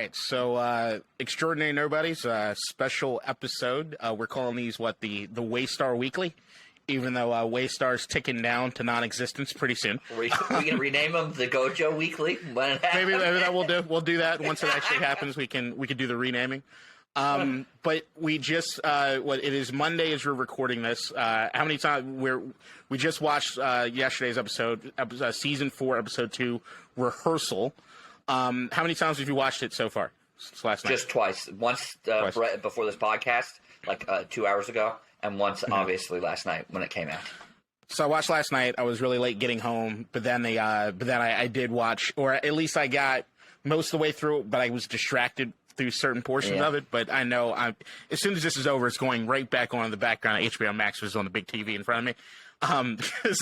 right, so Extraordinary Nobodies, special episode. We're calling these, the Waystar Weekly, even though Waystar's ticking down to non-existence pretty soon. We can rename them the Gojo Weekly when it happens. Maybe that we'll do that once it actually happens. We can do the renaming. But we just it is Monday as we're recording this. How many times we just watched yesterday's episode, season 4, episode 2, Rehearsal. How many times have you watched it so far since last night? Just twice. Once before this podcast, 2 hours ago, and once obviously last night when it came out. So I watched last night. I was really late getting home, but then I did watch, or at least I got most of the way through, but I was distracted through certain portions of it. But I know as soon as this is over, it's going right back on in the background. HBO Max was on the big TV in front of me. It's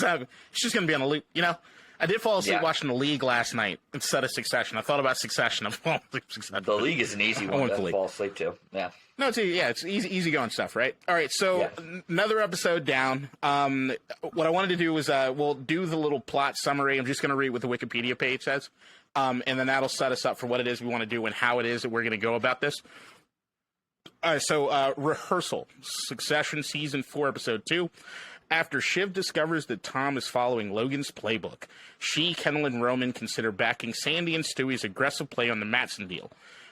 just going to be on a loop, you know? I did fall asleep watching The League last night instead of Succession. I thought about Succession. The League is an easy one to fall asleep to. Yeah. No, it's easy going stuff, right? All right, so another episode down. What I wanted to do was we'll do the little plot summary. I'm just going to read what the Wikipedia page says, and then that'll set us up for what it is we want to do and how it is that we're going to go about this. All right, so Rehearsal, Succession, Season 4, Episode 2. After Shiv discovers that Tom is following Logan's playbook, she, Kendall, and Roman consider backing Sandy and Stewie's aggressive play on the Matsson deal.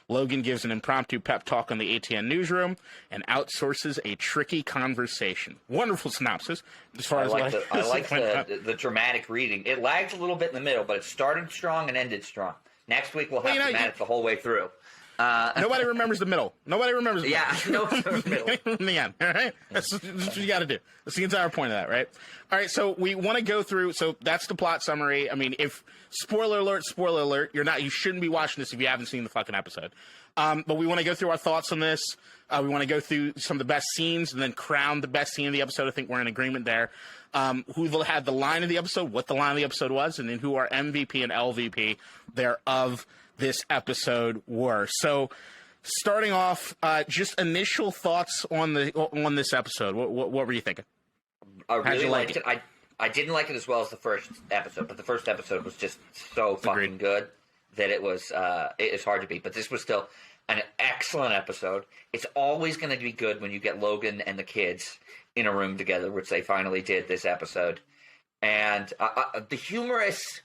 Logan gives an impromptu pep talk on the ATN newsroom and outsources a tricky conversation. Wonderful synopsis. As far as I like the dramatic reading. It lagged a little bit in the middle, but it started strong and ended strong. Next week we'll have dramatic the whole way through. Nobody remembers the middle. Nobody remembers the middle. The middle. From the end, all right? That's what you got to do. That's the entire point of that, right? All right, so we want to go through, so that's the plot summary. I mean, spoiler alert, you shouldn't be watching this if you haven't seen the fucking episode. But we want to go through our thoughts on this. We want to go through some of the best scenes and then crown the best scene of the episode. I think we're in agreement there. Who had the line of the episode, what the line of the episode was, and then who our MVP and LVP thereof this episode were. So, starting off, just initial thoughts on this episode. What were you thinking? I really liked it. I didn't like it as well as the first episode, but the first episode was just so fucking good that it was it's hard to beat. But this was still an excellent episode. It's always going to be good when you get Logan and the kids in a room together, which they finally did this episode. And the humorous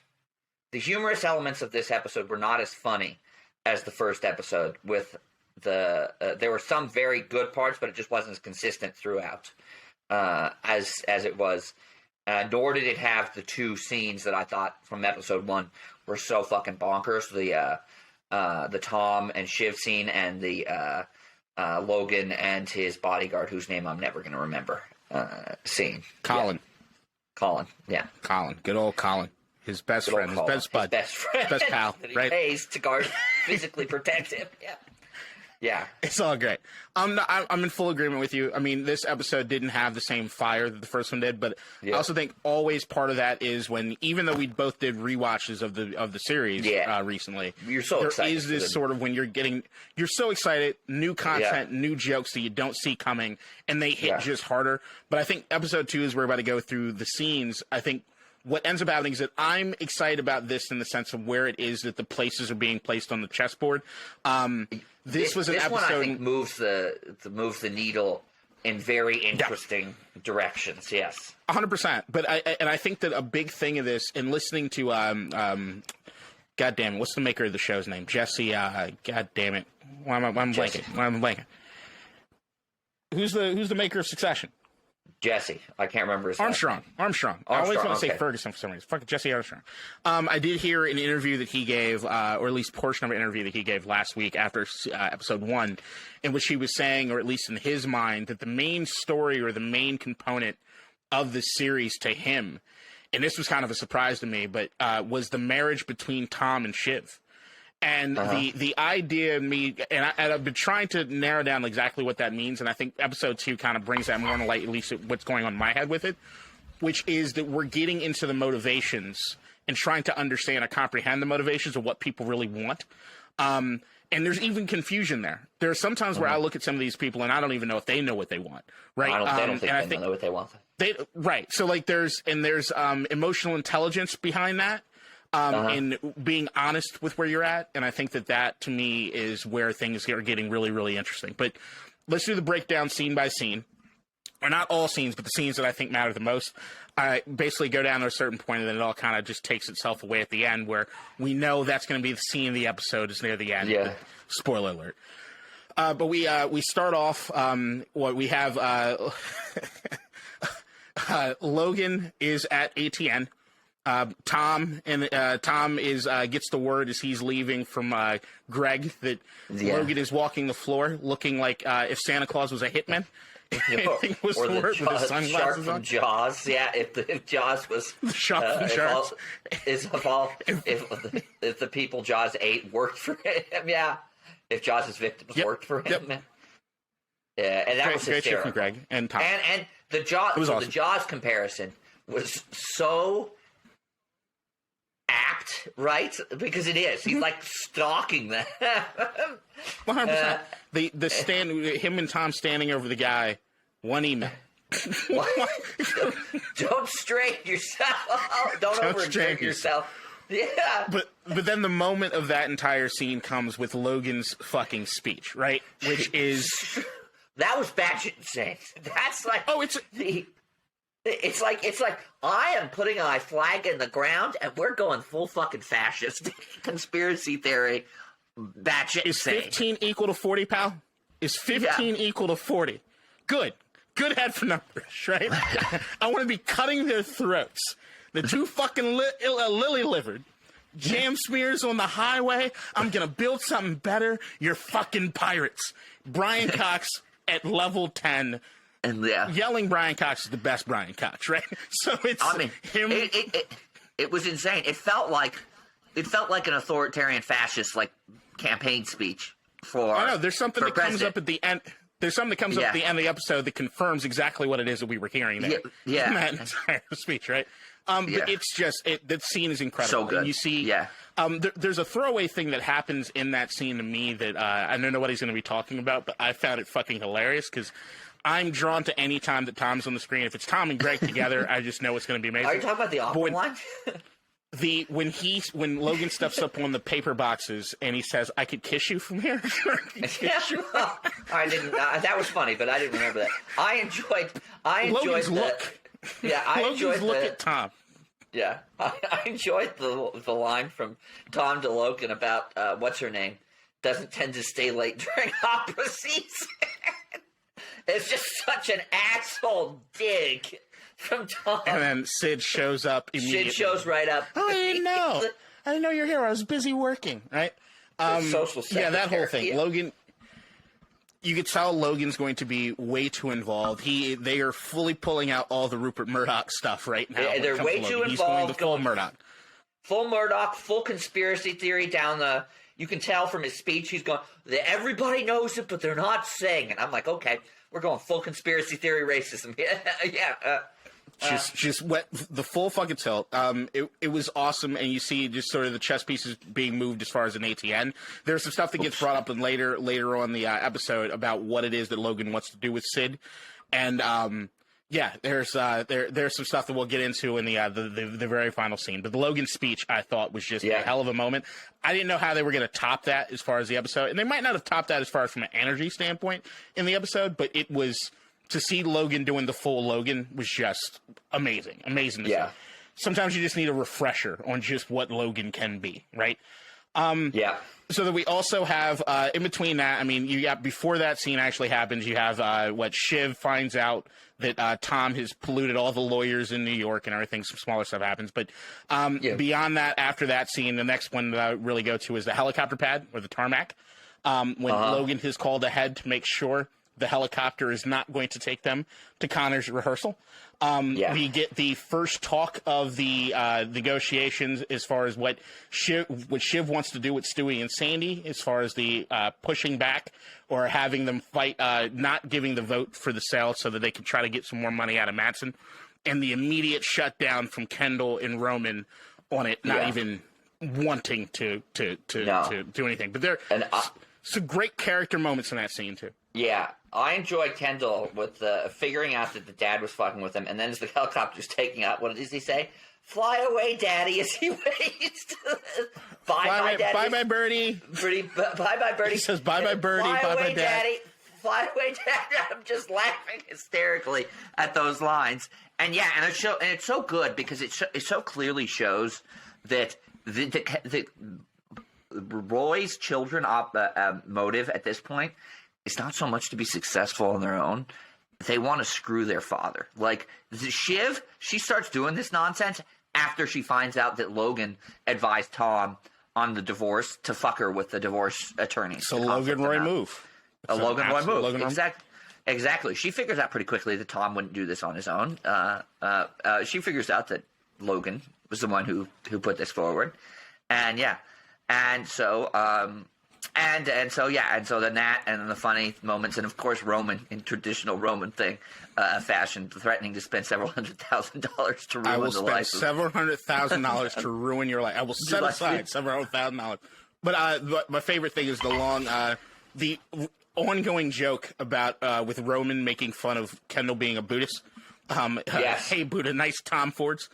elements of this episode were not as funny as the first episode. With there were some very good parts, but it just wasn't as consistent throughout as it was. Nor did it have the two scenes that I thought from episode 1 were so fucking bonkers: the Tom and Shiv scene, and the Logan and his bodyguard, whose name I'm never going to remember, scene. Colin. Yeah. Colin. Good old Colin. His best friend, his best bud, best pal, that he right? pays to guard, physically protect him. Yeah. It's all great. I'm in full agreement with you. I mean, this episode didn't have the same fire that the first one did, but I also think always part of that is when, even though we both did rewatches of the series recently, you're so excited. There is this sort of when you're so excited, new content, new jokes that you don't see coming, and they hit just harder. But I think episode 2, as we're about to go through the scenes, I think what ends up happening is that I'm excited about this in the sense of where it is that the places are being placed on the chessboard. This was an episode. One, I think, moves the needle in very interesting directions. Yes, 100%. But I think that a big thing of this, and listening to God damn it, what's the maker of the show's name? Jesse. God damn it, why am I blanking? Who's the maker of Succession? Jesse. I can't remember his Armstrong. I always want to say Ferguson for some reason. Fucking Jesse Armstrong. I did hear an interview that he gave, or at least portion of an interview that he gave last week after episode 1, in which he was saying, or at least in his mind, that the main story or the main component of the series to him, and this was kind of a surprise to me, but was the marriage between Tom and Shiv. And the idea of me, and I've been trying to narrow down exactly what that means, and I think episode 2 kind of brings that more to light, at least what's going on in my head with it, which is that we're getting into the motivations and trying to understand or comprehend the motivations of what people really want. And there's even confusion there. There are some times where I look at some of these people and I don't even know if they know what they want, right? I don't think they know what they want. Right. So like there's emotional intelligence behind that. in being honest with where you're at. And I think that to me is where things are getting really, really interesting. But let's do the breakdown scene by scene. Or not all scenes, but the scenes that I think matter the most. I basically go down to a certain point, and then it all kind of just takes itself away at the end, where we know that's going to be the scene of the episode is near the end. Yeah. Spoiler alert. But we start off. What we have. Logan is at ATN. Tom is gets the word as he's leaving from Greg that Logan is walking the floor, looking like if Santa Claus was a hitman. Was or the shark from Jaws. Yeah, if Jaws was the shark from Sharks. If the people Jaws ate worked for him, yeah. If Jaws' victims worked for him, yeah, and that was hysterical. From Greg and Tom. And the Jaws, awesome. The Jaws comparison was so apt, right? Because it is. He's like stalking them. 100%. The stand, him and Tom standing over the guy, one email. Don't strain yourself. Don't overexert yourself. Yeah. But then the moment of that entire scene comes with Logan's fucking speech, right? Which is that was batshit insane. That's like It's like I am putting my flag in the ground and we're going full fucking fascist conspiracy theory. Batshit is insane. 15 equal to 40, pal? Is 15 equal to 40? Good head for numbers, right? I want to be cutting their throats. The two fucking lily-livered jam smears on the highway. I'm going to build something better. You're fucking pirates. Brian Cox at level 10. And yelling Brian Cox is the best Brian Cox, right? So it's him. It was insane. It felt like an authoritarian fascist like campaign speech for. I know there's something that president. comes up at the end. There's something that comes up at the end of the episode that confirms exactly what it is that we were hearing there. Yeah. In that entire speech, right? But it's just that scene is incredible. So good. And you see, there's a throwaway thing that happens in that scene to me that I know nobody's going to be talking about, but I found it fucking hilarious because I'm drawn to any time that Tom's on the screen. If it's Tom and Greg together, I just know it's going to be amazing. Are you talking about the awful one? When Logan steps up on the paper boxes and he says, "I could kiss you from here." I didn't. That was funny, but I didn't remember that. I enjoyed Logan's look. Yeah, I enjoyed look at Tom. Yeah, I enjoyed the line from Tom to Logan about what's her name doesn't tend to stay late during opera season. It's just such an asshole dig from Tom. And then Sid shows up immediately. Sid shows right up. Oh, I didn't know. I didn't know you're here. I was busy working, right? Social secretary. Yeah, that whole thing. Logan, you could tell Logan's going to be way too involved. They are fully pulling out all the Rupert Murdoch stuff right now. Yeah, they're way too involved. He's going to full Murdoch. Full Murdoch, full conspiracy theory down the... You can tell from his speech, he's going, everybody knows it, but they're not saying it. I'm like, okay, we're going full conspiracy theory racism. Just wet the full fucking tilt. It was awesome, and you see just sort of the chess pieces being moved as far as an ATN. There's some stuff that gets brought up in later on the episode about what it is that Logan wants to do with Sid, and there's some stuff that we'll get into in the very final scene. But the Logan speech I thought was just a hell of a moment. I didn't know how they were going to top that as far as the episode, and they might not have topped that as far as from an energy standpoint in the episode, but it was. To see Logan doing the full Logan was just amazing to see. Sometimes you just need a refresher on just what Logan can be, right? So that we also have, in between that, I mean, before that scene actually happens, you have what Shiv finds out that Tom has polluted all the lawyers in New York and everything. Some smaller stuff happens. But beyond that, after that scene, the next one that I really go to is the helicopter pad or the tarmac. When Logan has called ahead to make sure the helicopter is not going to take them to Connor's rehearsal. We get the first talk of the negotiations as far as what Shiv wants to do with Stewie and Sandy, as far as the pushing back or having them fight, not giving the vote for the sale so that they can try to get some more money out of Mattson, and the immediate shutdown from Kendall and Roman on it, not even wanting to do anything. But there some great character moments in that scene too. Yeah, I enjoyed Kendall with figuring out that the dad was fucking with him, and then as the helicopter's taking out, what does he say? Fly away, Daddy, as he waits. Bye, Daddy. Bye-bye, Birdie. Bye-bye, Birdie. He says, bye-bye, Birdie. Bye-bye, Daddy. Fly away, Daddy. I'm just laughing hysterically at those lines. And yeah, and it's so good because it so clearly shows that the Roy's children motive at this point is not so much to be successful on their own. They want to screw their father. Like, Shiv, she starts doing this nonsense after she finds out that Logan advised Tom on the divorce to fuck her with the divorce attorney. It's a Logan Roy move. A Logan Roy move. Exactly. She figures out pretty quickly that Tom wouldn't do this on his own. She figures out that Logan was the one who put this forward. And yeah. And so then that, and then the funny moments, and of course Roman in traditional Roman fashion, threatening to spend several $100,000 to ruin the life. I will spend several $100,000 to ruin your life. I will set aside several $100,000. But my favorite thing is the ongoing joke about with Roman making fun of Kendall being a Buddhist. Yes. Hey, Buddha, nice Tom Fords.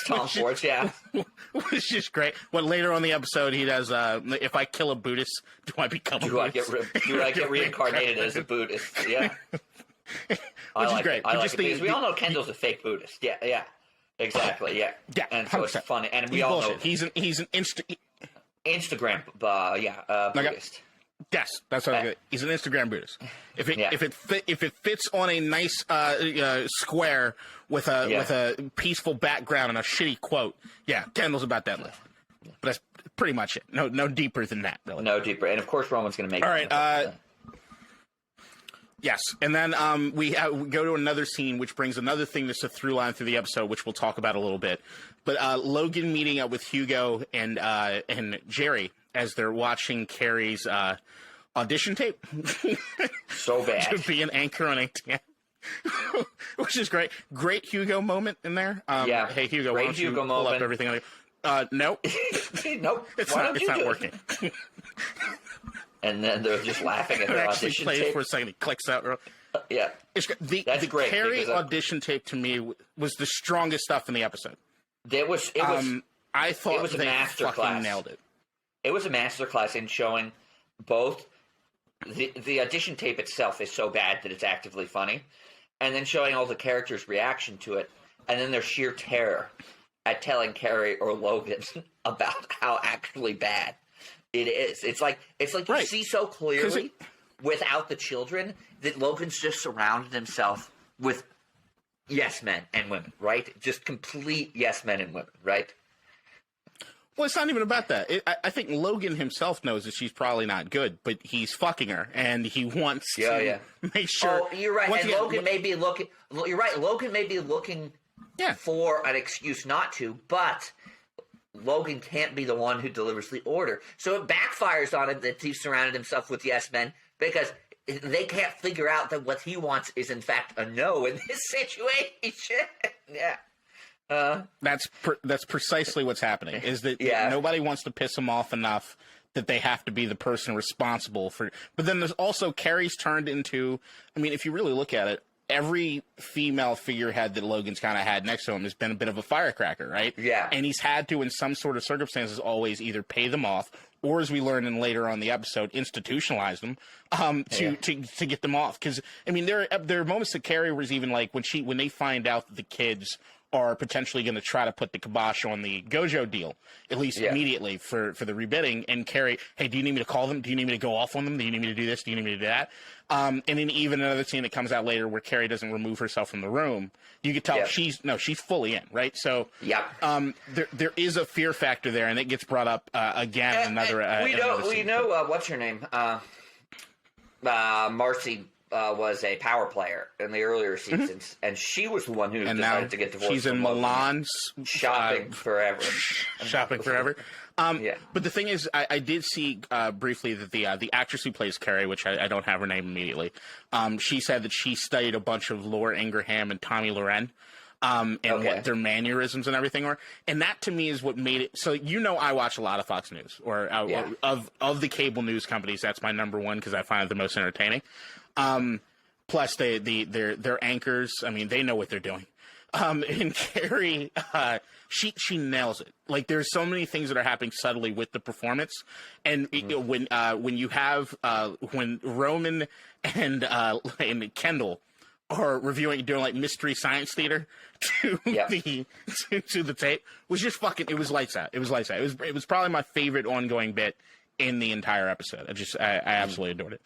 Tom Fords, yeah. Which is great. Well, later on the episode, he does, if I kill a Buddhist, do I become a Buddhist? Do I get reincarnated as a Buddhist? Yeah. Which is great. I like it because we all know Kendall's a fake Buddhist. Yeah. Exactly, yeah. Yeah, and so 100%. It's funny. And we all know he's an Instagram, Buddhist. Yes, that's what I get. He's an Instagram Buddhist. If it fits on a nice square with a peaceful background and a shitty quote, yeah, Kendall's about that life. But that's pretty much it. No deeper than that, really. No deeper. And of course, Roman's going to make. All right. Yes, and then we go to another scene, which brings another thing that's a through line through the episode, which we'll talk about a little bit. But Logan meeting up with Hugo and Jerry as they're watching Carrie's audition tape. So bad. To be an anchor on ATN. Which is great. Great Hugo moment in there. Yeah. Hey, Hugo, why don't you pull up everything? Nope. Nope. It's not working. And then they're just laughing at her audition tape. It plays for a second. It clicks out. Yeah. It's great. The great Carrie audition tape, to me, was the strongest stuff in the episode. I thought it was they fucking nailed it. It was a masterclass in showing both the audition tape itself is so bad that it's actively funny, and then showing all the characters' reaction to it, and then their sheer terror at telling Carrie or Logan about how actually bad it is. It's like you see so clearly without the children that Logan's just surrounded himself with yes men and women, right? Just complete yes men and women, right? Well, it's not even about that. I think Logan himself knows that she's probably not good, but he's fucking her, and he wants to make sure. Oh, you're right. And Logan may be looking. You're right. Logan may be looking for an excuse not to, but Logan can't be the one who delivers the order. So it backfires on him that he's surrounded himself with yes men because they can't figure out that what he wants is in fact a no in this situation. Yeah. That's precisely what's happening. Is that nobody wants to piss him off enough that they have to be the person responsible for. But then there's also Carrie's turned into. I mean, if you really look at it, every female figurehead that Logan's kind of had next to him has been a bit of a firecracker, right? Yeah. And he's had to, in some sort of circumstances, always either pay them off or, as we learn in later on the episode, institutionalize them to get them off. Because I mean, there are moments that Carrie was even like when they find out that the kids are potentially going to try to put the kibosh on the Gojo deal, at least immediately for the rebidding. And Carrie, hey, do you need me to call them? Do you need me to go off on them? Do you need me to do this? Do you need me to do that? And then even another scene that comes out later where Carrie doesn't remove herself from the room, you can tell she's fully in, right? So there is a fear factor there, and it gets brought up again. We know what's her name? Marcy was a power player in the earlier seasons, and she was the one who decided to get divorced. She's in Milan's shopping forever. Shopping forever. But the thing is, I did see briefly that the actress who plays Carrie, which I don't have her name immediately, she said that she studied a bunch of Laura Ingraham and Tommy Loren. and what their mannerisms and everything are. And that to me is what made it. So I watch a lot of Fox News, or of the cable news companies. That's my number one because I find it the most entertaining. Plus, their anchors. I mean, they know what they're doing. And Carrie, she nails it. Like, there's so many things that are happening subtly with the performance, and when you have when Roman and Kendall are doing like mystery science theater to the tape, was just fucking. It was lights out. It was probably my favorite ongoing bit in the entire episode. I absolutely adored it.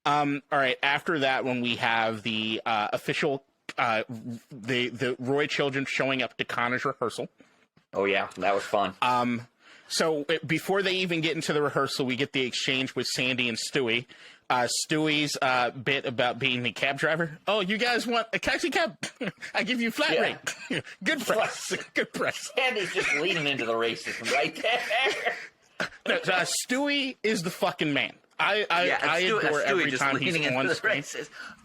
All right, after that, when we have the official. The Roy children showing up to Connor's rehearsal. Oh yeah, that was fun. So before they even get into the rehearsal, we get the exchange with Sandy and Stewie. Stewie's bit about being the cab driver. Oh, you guys want a taxi cab? I give you flat rate. Good price. Good price. Sandy's just leaning into the racism right there. No, Stewie is the fucking man. I adore every time he's on screen.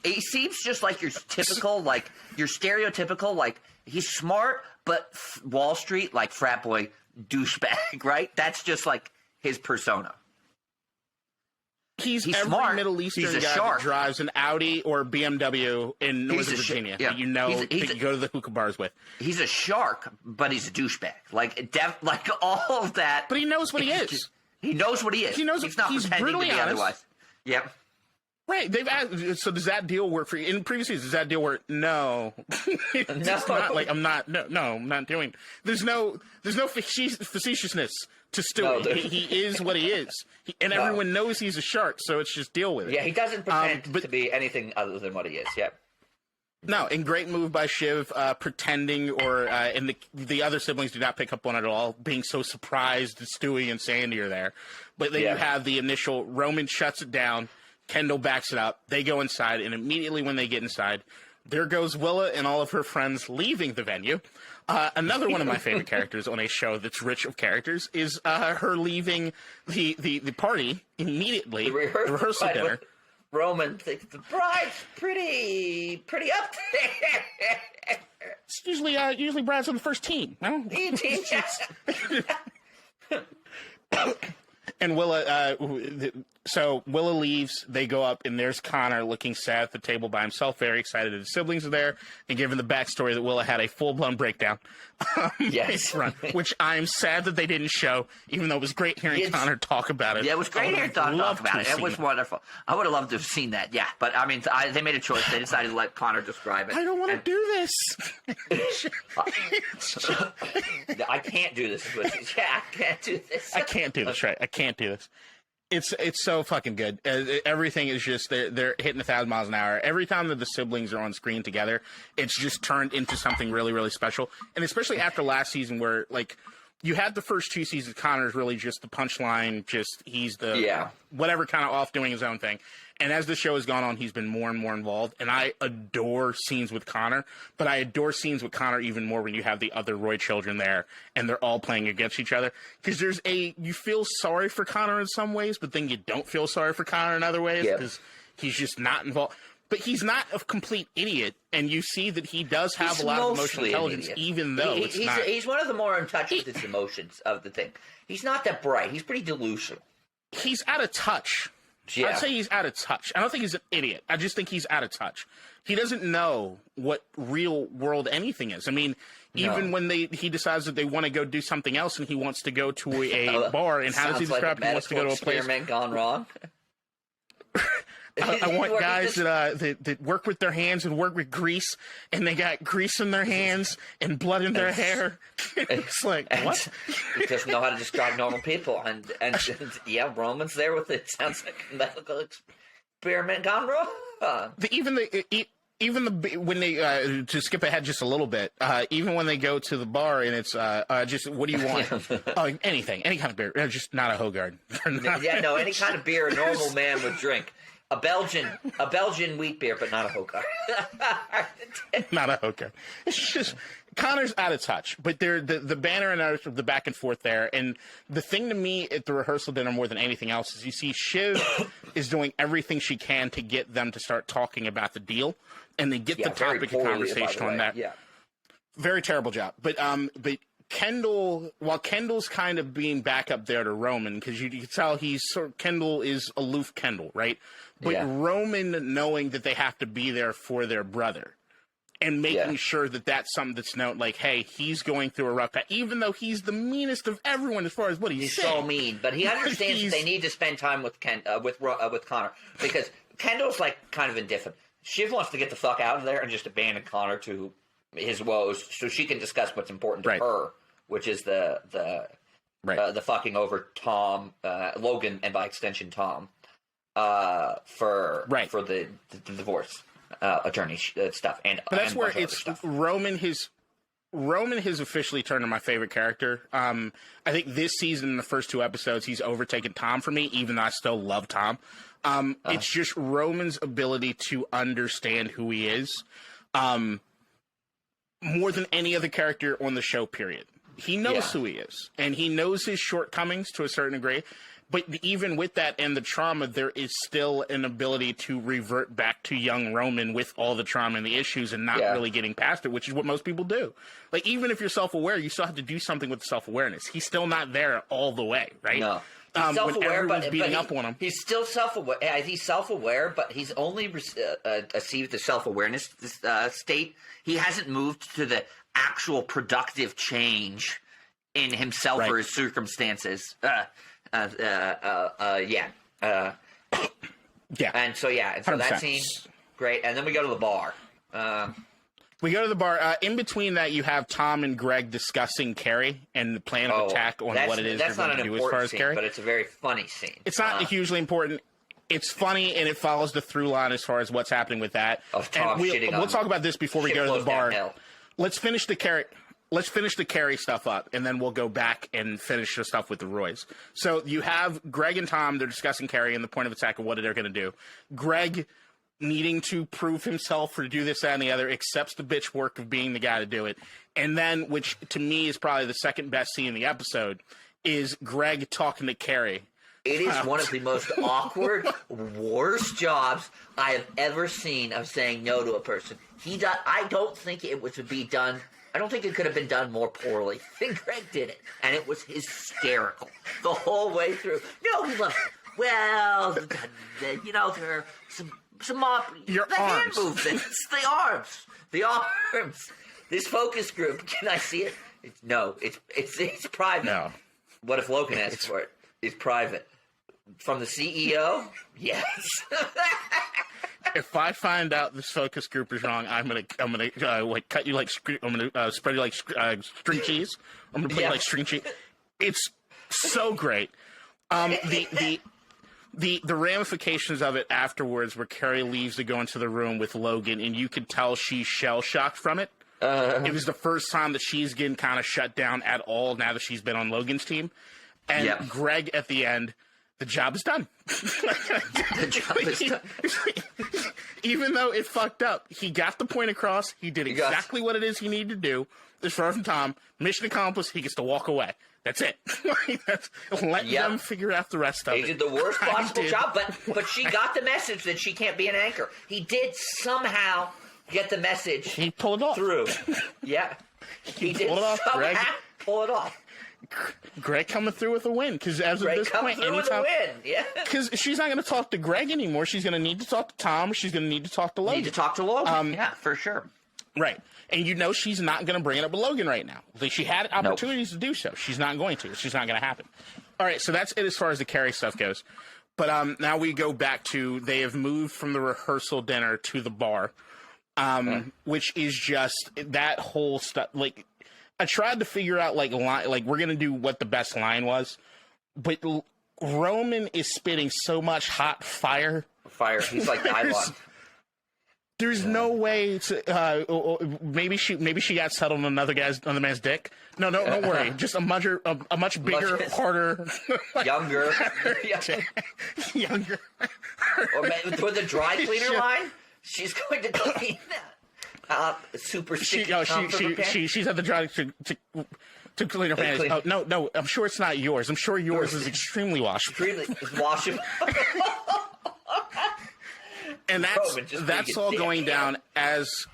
He seems just like your typical, like your stereotypical, like he's smart, but Wall Street, like frat boy douchebag, right? That's just like his persona. He's every smart. Middle Eastern guy that drives an Audi or BMW in Northern Virginia that you go to the hookah bars with. He's a shark, but he's a douchebag. Like all of that. But he knows what he is. He knows what he is. He knows he's not pretending to be honest. otherwise. Yep. Right. They've asked, so does that deal work for you? In previous seasons, does that deal work? No. It's not like I'm not doing. There's no facetiousness to Stewie. No, he is what he is. Everyone knows he's a shark, so it's just deal with it. Yeah, he doesn't pretend to be anything other than what he is. Yep. No, and great move by Shiv, pretending, and the other siblings do not pick up on it at all, being so surprised that Stewie and Sandy are there. But then you have the initial, Roman shuts it down, Kendall backs it up, they go inside, and immediately when they get inside, there goes Willa and all of her friends leaving the venue. Another one of my favorite characters on a show that's rich of characters is her leaving the party immediately, the rehearsal dinner. Roman thinks the bride's pretty up there. It's usually bride's on the first team. No? And Willa, so Willa leaves. They go up, and there's Connor looking sad at the table by himself, very excited that his siblings are there, and given the backstory that Willa had a full-blown breakdown in front, which I'm sad that they didn't show, even though it was great hearing Connor talk about it. Yeah, it was great hearing Connor talk about it. It was wonderful. I would have loved to have seen that, yeah. But, I mean, they made a choice. They decided to let Connor describe it. I don't want to do this. I can't do this. Yeah, I can't do this. I can't do this, right? I can't do this. It's so fucking good. Everything is just they're hitting 1,000 miles an hour. Every time that the siblings are on screen together, it's just turned into something really, really special. And especially after last season, where like you had the first two seasons, Connor's really just the punchline. Just he's the whatever kind of off doing his own thing. And as the show has gone on, he's been more and more involved. And I adore scenes with Connor, but I adore scenes with Connor even more when you have the other Roy children there and they're all playing against each other. Because you feel sorry for Connor in some ways, but then you don't feel sorry for Connor in other ways because he's just not involved. But he's not a complete idiot, and you see that he does have a lot of emotional intelligence, even though he's one of the more in touch with his emotions of the thing. He's not that bright. He's pretty delusional. He's out of touch. Yeah. I'd say he's out of touch. I don't think he's an idiot. I just think he's out of touch. He doesn't know what real world anything is. I mean, even when he decides that they want to go do something else and he wants to go to a bar, and how does he describe it? He wants to go to a place. Experiment gone wrong. I want guys that work with their hands and work with grease, and they got grease in their hands and blood in their hair. It's like, what? He doesn't know how to describe normal people. And Roman's there with it. Sounds like a medical experiment gone wrong. When they to skip ahead just a little bit, even when they go to the bar and it's just what do you want? Anything, any kind of beer, just not a Hogard. Any kind of beer a normal man would drink. A Belgian wheat beer, but not a Hogard. Not a Hogard. It's just Connor's out of touch, but the banner and the back and forth there. And the thing to me at the rehearsal dinner more than anything else is you see Shiv is doing everything she can to get them to start talking about the deal, and they get the topic of conversation on that. Yeah. Very terrible job. But Kendall, while Kendall's kind of being back up there to Roman, because you can tell Kendall is aloof Kendall, right? But Roman knowing that they have to be there for their brother and making sure that that's something that's known, like, hey, he's going through a rough patch, even though he's the meanest of everyone as far as what he's saying. So mean, but he understands that they need to spend time with Connor, because Kendall's like kind of indifferent. Shiv wants to get the fuck out of there and just abandon Connor to his woes, so she can discuss what's important to her, which is the fucking over Tom, Logan, and by extension Tom, for the divorce attorney stuff. But that's where it's Roman has officially turned to my favorite character. I think this season, in the first 2 episodes, he's overtaken Tom for me, even though I still love Tom. It's just Roman's ability to understand who he is, more than any other character on the show, period. He knows who he is, and he knows his shortcomings to a certain degree. But even with that and the trauma, there is still an ability to revert back to young Roman with all the trauma and the issues and not really getting past it, which is what most people do. Like, even if you're self-aware, you still have to do something with self-awareness. He's still not there all the way, right? No. He's self-aware, but he's still self-aware. He's self-aware, but he's only achieved the self-awareness state. He hasn't moved to the actual productive change in himself or his circumstances. And so that scene's great. And then we go to the bar. We go to the bar. In between that, you have Tom and Greg discussing Carrie and the plan of attack on what it is they're going to do as far as Carrie. But it's a very funny scene. It's not hugely important. It's funny, and it follows the through line as far as what's happening with that. We'll talk about this before we go to the bar. Let's finish the Carrie stuff up, and then we'll go back and finish the stuff with the Roys. So you have Greg and Tom. They're discussing Carrie and the point of attack and what they're going to do. Greg, needing to prove himself or do this, that, and the other, accepts the bitch work of being the guy to do it. And then, which to me is probably the second best scene in the episode, is Greg talking to Carrie. It is one of the most awkward, worst jobs I have ever seen of saying no to a person. I don't think it was to be done. I don't think it could have been done more poorly than Greg did it. And it was hysterical the whole way through. No, he loves, well, there are some hand movements, the arms. This focus group, can I see it? It's private. No. What if Logan asks for it? It's private. From the CEO? Yes. If I find out this focus group is wrong, I'm gonna cut you like I'm gonna spread you like string cheese. I'm gonna put you like string cheese. It's so great. The ramifications of it afterwards, where Carrie leaves to go into the room with Logan, and you could tell she's shell shocked from it. It was the first time that she's getting kind of shut down at all now that she's been on Logan's team. And Greg at the end, the job is done. The job is done. Even though it fucked up, he got the point across. He did exactly what it is he needed to do. As far from Tom, mission accomplished. He gets to walk away. That's it. Let them figure out the rest of it. He did the worst possible job, but she got the message that she can't be an anchor. He did somehow get the message. He pulled it off. Through. Yeah. He did somehow pull it off. Greg coming through with a win, because as of this point, anytime, because she's not going to talk to Greg anymore. She's going to need to talk to Tom. She's going to need to talk to Logan. Yeah, for sure. Right, and she's not going to bring it up with Logan right now. Like, she had opportunities to do so. She's not going to. It's just not going to happen. All right, so that's it as far as the Carrie stuff goes. But now we go back to, they have moved from the rehearsal dinner to the bar, which is just that whole stuff. Like, I tried to figure out, like we're going to do what the best line was, but Roman is spitting so much hot fire. He's like dialogue. There's no way to. Maybe she got settled on another man's dick. No, don't worry. Just a much bigger, harder, younger. Or maybe with the dry cleaner line, she's going to clean that. Super sticky. She's at the dry to clean her panties. Oh, no, I'm sure it's not yours. I'm sure yours is extremely washable. Washable. And that's all going down as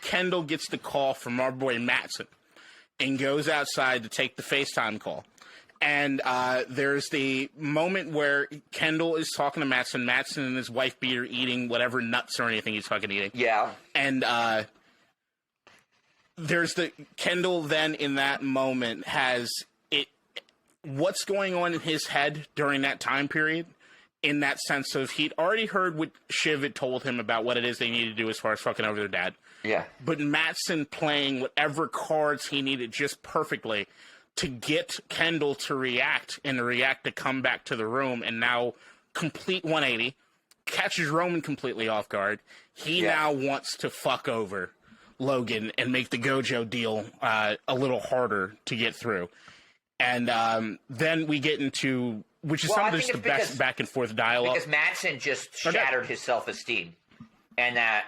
Kendall gets the call from our boy Mattson and goes outside to take the FaceTime call. And there's the moment where Kendall is talking to Mattson. Mattson and his wife beater eating whatever nuts or anything he's fucking eating. Yeah. And there's the Kendall then in that moment has it. What's going on in his head during that time period? In that sense of he'd already heard what Shiv had told him about what it is they need to do as far as fucking over their dad. Yeah. But Mattson playing whatever cards he needed just perfectly to get Kendall to react and to come back to the room, and now complete 180, catches Roman completely off guard. He now wants to fuck over Logan and make the Gojo deal a little harder to get through. And then we get into, which is some of the best back and forth dialogue. Because Mattson just shattered his self-esteem in that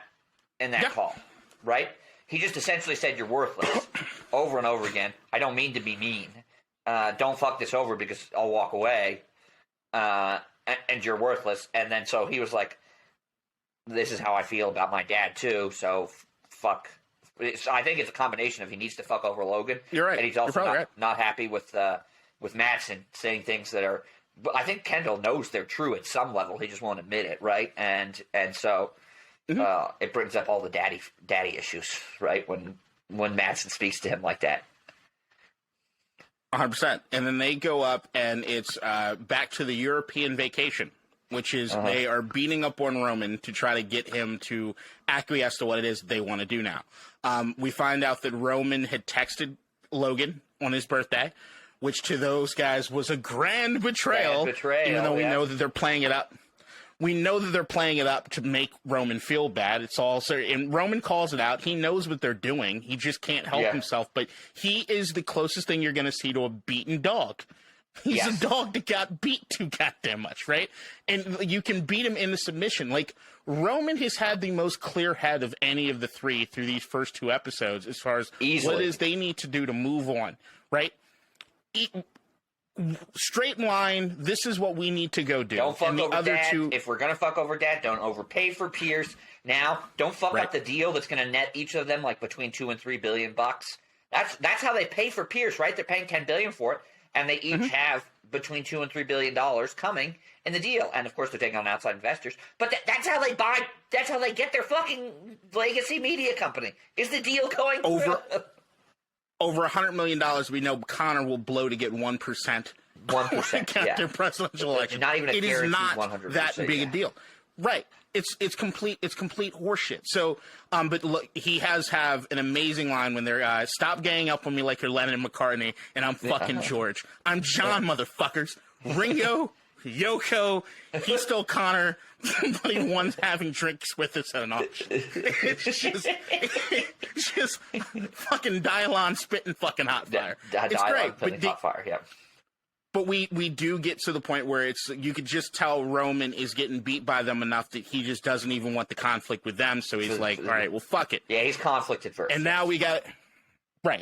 call, right? He just essentially said, "You're worthless," over and over again. I don't mean to be mean. Don't fuck this over because I'll walk away. And you're worthless. And then so he was like, "This is how I feel about my dad too. So fuck." I think it's a combination of he needs to fuck over Logan. You're right. And he's also not happy with Mattson saying things that are. But I think Kendall knows they're true at some level. He just won't admit it, right? And so. It brings up all the daddy issues, right? When Mattson speaks to him like that. 100%. And then they go up, and it's back to the European vacation, which is they are beating up on Roman to try to get him to acquiesce to what it is they want to do now. We find out that Roman had texted Logan on his birthday, which to those guys was a grand betrayal. Even though we know that they're playing it up. We know that they're playing it up to make Roman feel bad. It's all and Roman calls it out. He knows what they're doing. He just can't help himself. But he is the closest thing you're going to see to a beaten dog. He's a dog that got beat too goddamn much, right? And you can beat him in the submission. Like, Roman has had the most clear head of any of the three through these first two episodes as far as what it is they need to do to move on, right? Straight line, this is what we need to go do. Don't fuck over Dad. If we're going to fuck over Dad, don't overpay for Pierce. Now, don't fuck up the deal that's going to net each of them like between $2 and $3 billion bucks. That's how they pay for Pierce, right? They're paying $10 billion for it, and they each have between $2 and $3 billion coming in the deal. And of course, they're taking on outside investors. But that's how they buy. That's how they get their fucking legacy media company. Is the deal going over? Over $100 million, we know Connor will blow to get 1%. 1%, their presidential election. Not even a it is not 100%, that big a deal, right? It's complete horseshit. So, but look, he has an amazing line when they're stop ganging up on me like you're Lennon and McCartney, and I'm fucking George. I'm John, motherfuckers. Ringo, Yoko, he's still Connor. Somebody one's having drinks with us at an auction. It's just fucking Dylon spitting fucking hot fire. It's great, but hot fire, yeah. But we do get to the point where you could just tell Roman is getting beat by them enough that he just doesn't even want the conflict with them. So he's like, all right, well, fuck it. Yeah, he's conflict adverse. And now we got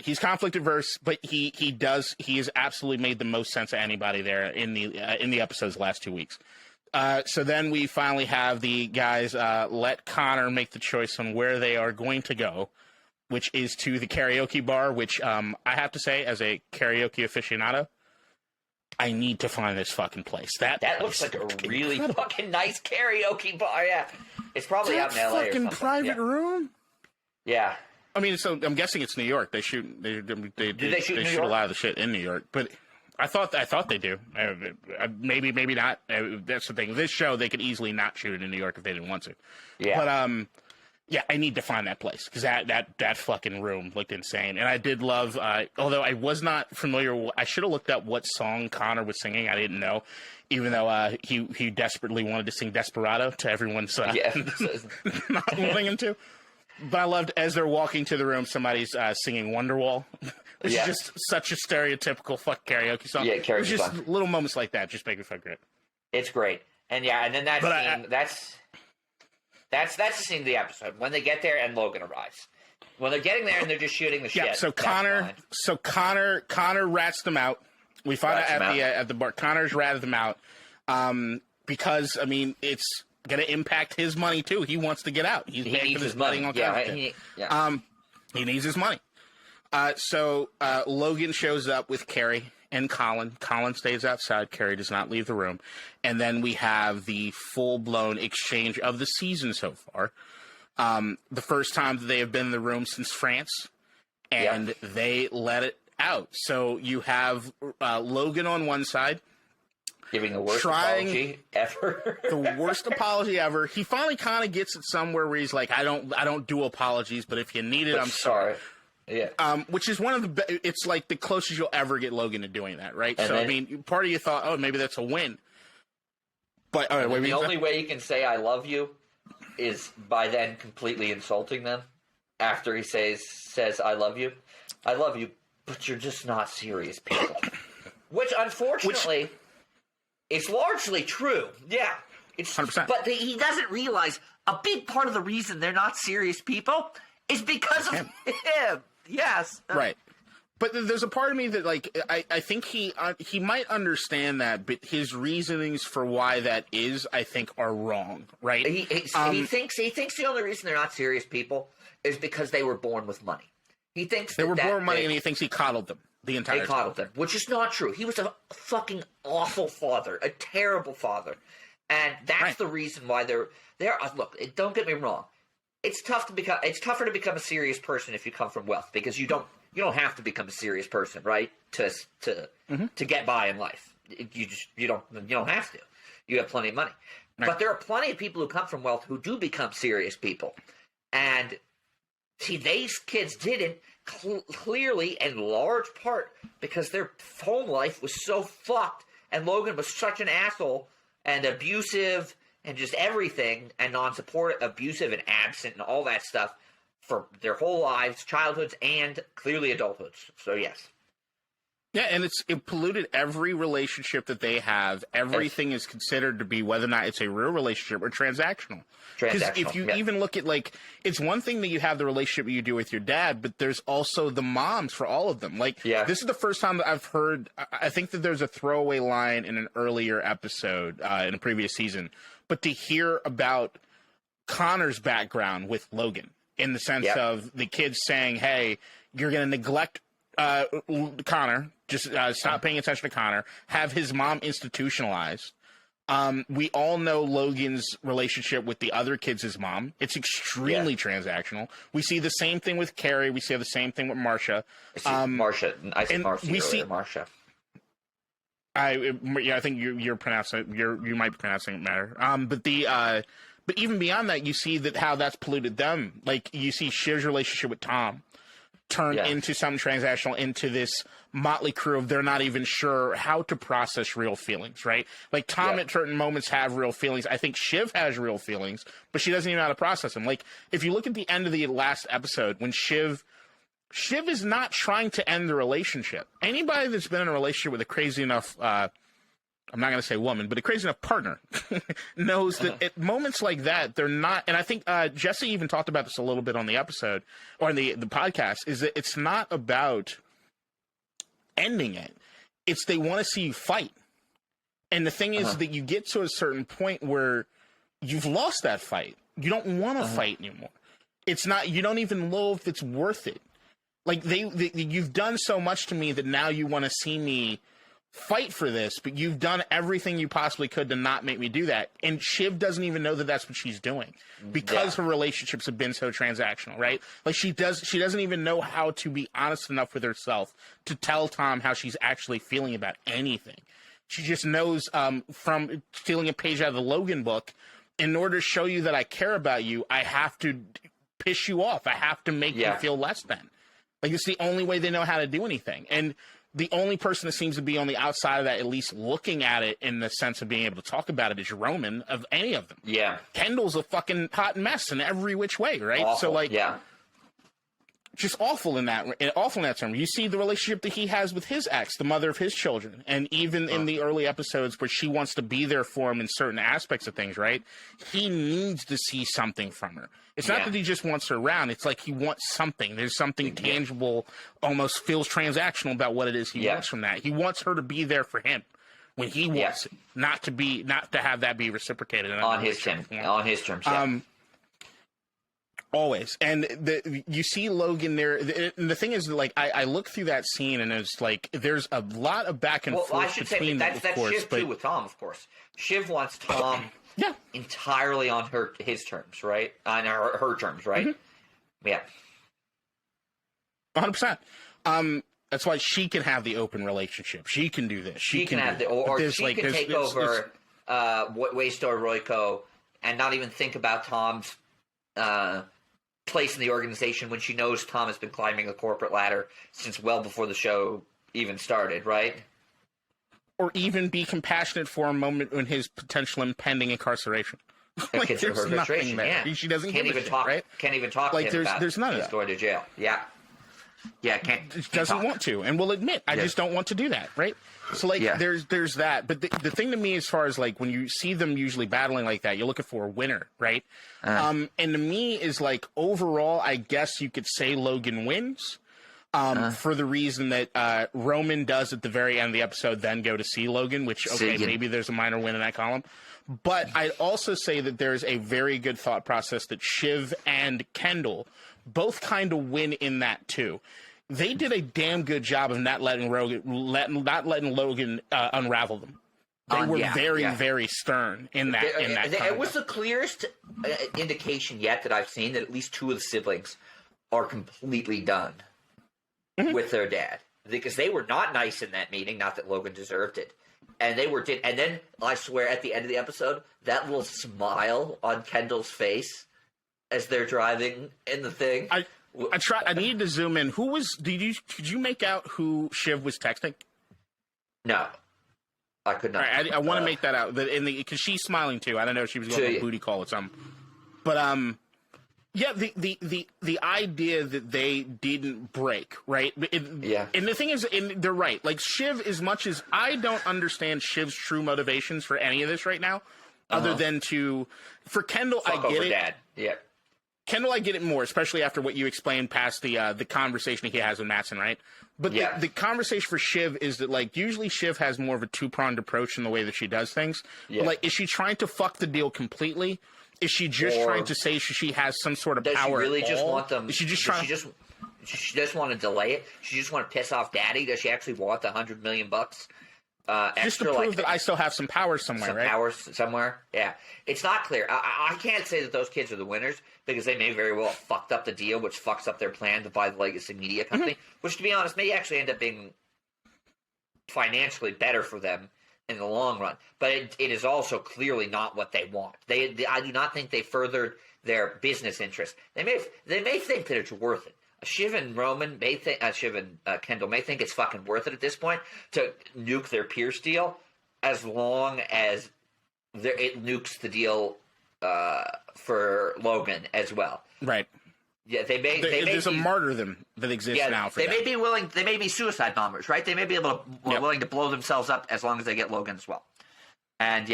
he's conflict adverse, but he has absolutely made the most sense of anybody there in the episode's last 2 weeks. So then we finally have the guys let Connor make the choice on where they are going to go, which is to the karaoke bar, which I have to say, as a karaoke aficionado, I need to find this fucking place. That looks like a really fucking nice karaoke bar. Yeah, it's probably out in LA or something. Fucking private room. Yeah. I mean, so I'm guessing it's New York. They shoot a lot of the shit in New York, but I thought they do. Maybe not. That's the thing. This show, they could easily not shoot it in New York if they didn't want to. Yeah. But yeah, I need to find that place because that fucking room looked insane. And I did love, although I was not familiar, I should have looked up what song Connor was singing. I didn't know, even though he desperately wanted to sing Desperado to everyone's not wanting him to. But I loved, as they're walking to the room, somebody's singing Wonderwall. Which is just such a stereotypical fuck karaoke song. Yeah, karaoke just song. Little moments like that just make me feel great. It's great. And and then that scene, that's the scene of the episode. When they get there and Logan arrives. When they're getting there and they're just shooting the shit. Yeah, so Connor rats them out. We find out at the bar. Connor's ratted them out. Because, I mean, going to impact his money too. He wants to get out. He needs his money. He needs his money. So Logan shows up with Carrie and Colin. Colin stays outside. Carrie does not leave the room. And then we have the full-blown exchange of the season so far. The first time that they have been in the room since France, and they let it out. So you have Logan on one side, giving the worst apology ever. The worst apology ever. He finally kind of gets it somewhere where he's like, I don't do apologies, but if you need it, I'm sorry. Yeah. Which is one of the it's like the closest you'll ever get Logan to doing that, right? And so then, I mean, part of you thought, oh, maybe that's a win. But the only way you can say I love you is by then completely insulting them after he says I love you, but you're just not serious people. Which unfortunately is largely true. Yeah. It's 100%. But he doesn't realize a big part of the reason they're not serious people is because of him. Yes. Right. But there's a part of me that, like, I think he might understand that, but his reasonings for why that is, I think, are wrong, right? He thinks the only reason they're not serious people is because they were born with money. He thinks they were born with money, and he thinks he coddled them the entire time. He coddled them, which is not true. He was a fucking awful father, a terrible father, and that's the reason why they're. Look, don't get me wrong. It's tougher to become a serious person if you come from wealth, because you don't have to become a serious person, right? To get by in life. You don't have to. You have plenty of money. Right. But there are plenty of people who come from wealth who do become serious people. And see, these kids didn't clearly in large part because their home life was so fucked, and Logan was such an asshole and abusive and just everything, and non-supportive, abusive and absent and all that stuff for their whole lives, childhoods, and clearly adulthoods. So, yes. Yeah, and it polluted every relationship that they have. Everything is considered to be whether or not it's a real relationship or transactional. Because if you even look at, like, it's one thing that you have the relationship you do with your dad, but there's also the moms for all of them. Like, this is the first time that I've heard, I think that there's a throwaway line in an earlier episode in a previous season, but to hear about Connor's background with Logan in the sense of the kids saying, hey, you're going to neglect Connor, just stop paying attention to Connor, have his mom institutionalized. We all know Logan's relationship with the other kids' mom. It's extremely transactional. We see the same thing with Carrie. We see the same thing with Marcia. Marcia. I said Marcia. I think you're pronouncing you might be pronouncing it better. But even beyond that, you see that how that's polluted them. Like, you see Shiv's relationship with Tom turn into something transactional, into this motley crew of they're not even sure how to process real feelings, right? Like, Tom at certain moments have real feelings. I think Shiv has real feelings, but she doesn't even know how to process them. Like, if you look at the end of the last episode, when Shiv is not trying to end the relationship. Anybody that's been in a relationship with a crazy enough, I'm not going to say woman, but a crazy enough partner knows that at moments like that, they're not, and I think Jesse even talked about this a little bit on the episode, or in the podcast, is that it's not about ending it. It's they want to see you fight. And the thing is that you get to a certain point where you've lost that fight. You don't want to fight anymore. It's not, you don't even know if it's worth it. Like, you've done so much to me that now you want to see me fight for this, but you've done everything you possibly could to not make me do that. And Shiv doesn't even know that that's what she's doing because her relationships have been so transactional, right? Like, she doesn't even know how to be honest enough with herself to tell Tom how she's actually feeling about anything. She just knows from stealing a page out of the Logan book, in order to show you that I care about you, I have to piss you off. I have to make you feel less than. Like, it's the only way they know how to do anything. And the only person that seems to be on the outside of that, at least looking at it in the sense of being able to talk about it, is Roman, of any of them. Yeah. Kendall's a fucking hot mess in every which way, right? Awful. So, like, just awful in that term. You see the relationship that he has with his ex, the mother of his children, and even in the early episodes where she wants to be there for him in certain aspects of things, right? He needs to see something from her. It's not that he just wants her around. It's like he wants something. There's something tangible, almost feels transactional about what it is he wants from that. He wants her to be there for him, when he wants it, not to have that be reciprocated on his terms. Yeah. Always. And you see Logan there. And the thing is, like, I look through that scene and it's like there's a lot of back and forth I should between say that's course, Shiv too with Tom, of course. Shiv wants Tom entirely on his terms, right? On her terms, right? Mm-hmm. Yeah. 100%. That's why she can have the open relationship. She can do this. She can have she can take over Waystar Royco and not even think about Tom's place in the organization when she knows Tom has been climbing the corporate ladder since well before the show even started, right? Or even be compassionate for a moment in his potential impending incarceration. Like, there's nothing there. Yeah. She doesn't can't give even a talk. Shit, right? Can't even talk. Like to him there's none of that. that. Going to jail. Yeah. Yeah. Can't doesn't talk. want to, and will admit I just don't want to do that, right? So like there's that. But the thing to me, as far as like when you see them usually battling like that, you're looking for a winner, right? And to me is like overall, I guess you could say Logan wins. For the reason that Roman does at the very end of the episode then go to see Logan, which, maybe there's a minor win in that column. But I'd also say that there's a very good thought process that Shiv and Kendall both kind of win in that too. They did a damn good job of not letting Logan unravel them. They were very stern in that. It was the clearest indication yet that I've seen that at least two of the siblings are completely done with their dad, because they were not nice in that meeting. Not that Logan deserved it, and they were. And then I swear, at the end of the episode, that little smile on Kendall's face as they're driving in the thing. I needed to zoom in. Did you make out who Shiv was texting? No, I could not. Right, I want to make that out. Because she's smiling too. I don't know if she was going to a booty call or something. But yeah, the idea that they didn't break, right? And the thing is, they're right. Like Shiv, as much as I don't understand Shiv's true motivations for any of this right now, other than for Kendall, I get it. Dad. Yeah. Kendall, I get it more, especially after what you explained past the conversation he has with Mattson, right? But the conversation for Shiv is that, like, usually Shiv has more of a two-pronged approach in the way that she does things. Yeah. But, like, is she trying to fuck the deal completely? Is she just trying to say she has some sort of power? Does she really just want them? Is she just trying? She just want to delay it? She just want to piss off Daddy? Does she actually want the $100 million bucks? Just to prove that I still have some power somewhere, right? Power somewhere, yeah. It's not clear. I can't say that those kids are the winners because they may very well have fucked up the deal, which fucks up their plan to buy the Legacy Media Company, which, to be honest, may actually end up being financially better for them in the long run. But it is also clearly not what they want. I do not think they furthered their business interest. They may think that it's worth it. Shiv and Roman may think, Shiv and Kendall may think it's fucking worth it at this point to nuke their Pierce deal, as long as it nukes the deal for Logan as well. Right. Yeah, there's a martyrdom that exists now. For they may be willing. They may be suicide bombers, right? They may be willing to blow themselves up as long as they get Logan as well. And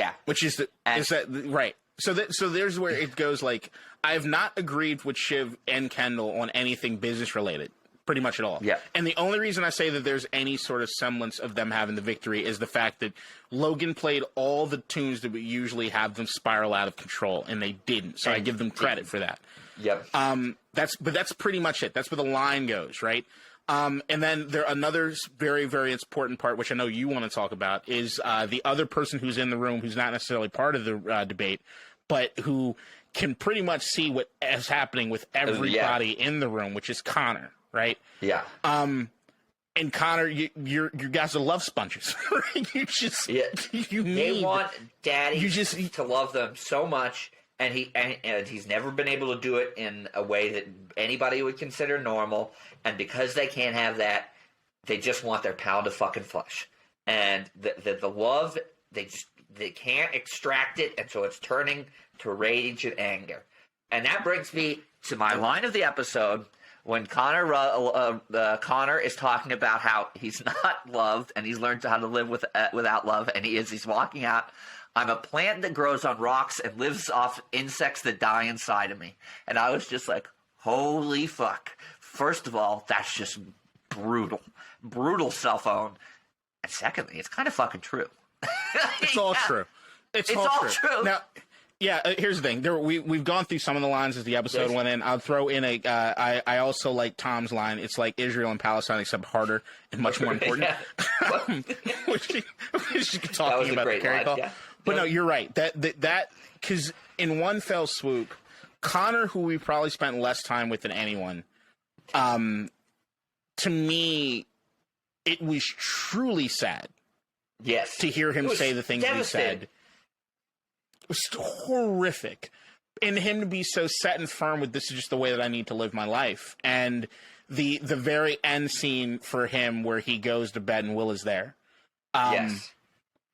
right. So there's where it goes. Like, I have not agreed with Shiv and Kendall on anything business related, pretty much at all. Yeah. And the only reason I say that there's any sort of semblance of them having the victory is the fact that Logan played all the tunes that we usually have them spiral out of control, and they didn't. So I give them credit for that. Yep. That's pretty much it. That's where the line goes, right? And then another very, very important part, which I know you want to talk about, is the other person who's in the room who's not necessarily part of the debate, but who can pretty much see what is happening with everybody in the room, which is Connor, right? Yeah. And Connor, you guys are love sponges. They want Daddy to love them so much, and he's never been able to do it in a way that anybody would consider normal. And because they can't have that, they just want their pound of fucking flesh. And the love, they can't extract it, and so it's turning to rage and anger. And that brings me to my line of the episode when Connor is talking about how he's not loved and he's learned how to live without love, and he's walking out. I'm a plant that grows on rocks and lives off insects that die inside of me. And I was just like, holy fuck. First of all, that's just brutal. Brutal cell phone. And secondly, it's kind of fucking true. It's all true. It's all true. Now, here's the thing. We've gone through some of the lines as the episode went in. I'll throw in I also like Tom's line. It's like Israel and Palestine, except harder and much more important. which she's talking about the carry call. Yeah. But no, you're right. That because in one fell swoop, Connor, who we probably spent less time with than anyone, to me, it was truly sad. Yes. To hear him say the things he said. It was horrific. And him to be so set and firm with this is just the way that I need to live my life. And the very end scene for him where he goes to bed and Will is there. Yes.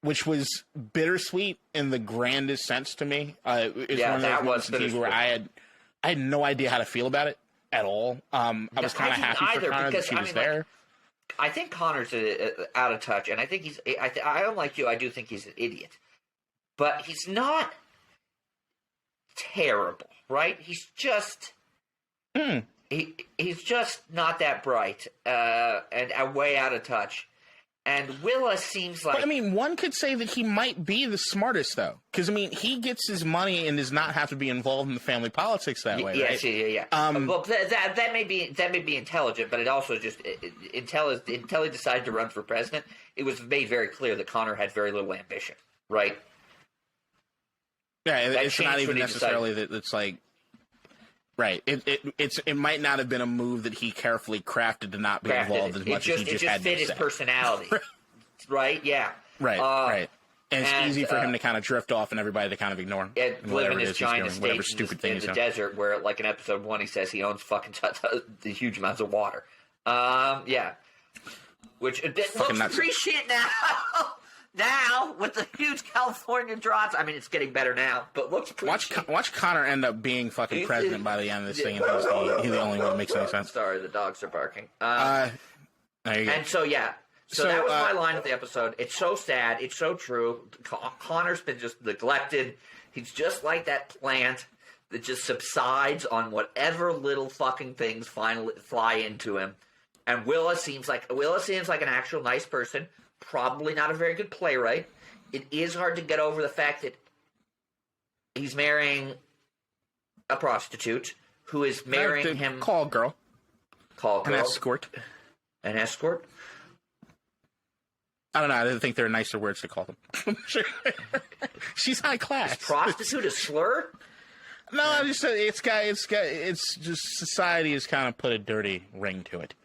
Which was bittersweet in the grandest sense to me. It's one of those moments in TV where I had no idea how to feel about it at all. I was kind of happy for Connor that she was there. I think Connor's out of touch, and I think he's. I don't like you. I do think he's an idiot, but he's not terrible, right? He's just he's just not that bright, and way out of touch. And Willa seems like... But, I mean, one could say that he might be the smartest, though. Because, I mean, he gets his money and does not have to be involved in the family politics that way, right? Yeah. Well, that may be intelligent, but it also just... Until he decided to run for president, it was made very clear that Connor had very little ambition, right? Yeah, it's not even necessarily that it's like... Right. It might not have been a move that he carefully crafted to not be involved as much as he just had to say. It just fit his personality. Right? Yeah. Right. Right. And it's easy for him to kind of drift off and everybody to kind of ignore him. And live in his giant estate in the desert where, like in episode 1, he says he owns fucking the huge amounts of water. Yeah. Which looks pretty shit now. Now, with the huge California droughts, I mean, it's getting better now, but looks pretty Watch Connor end up being fucking president by the end of this thing, and he's the only one that makes any sense. Sorry, the dogs are barking. There you go. And so, yeah. So that was my line of the episode. It's so sad. It's so true. Connor's been just neglected. He's just like that plant that just subsides on whatever little fucking things finally fly into him. And Willa seems like an actual nice person. Probably not a very good playwright. It is hard to get over the fact that he's marrying a prostitute who is marrying him. Call girl. An escort. An escort? I don't know. I didn't think there are nicer words to call them. She's high class. Is prostitute a slur? No, I just said it's just society has kind of put a dirty ring to it.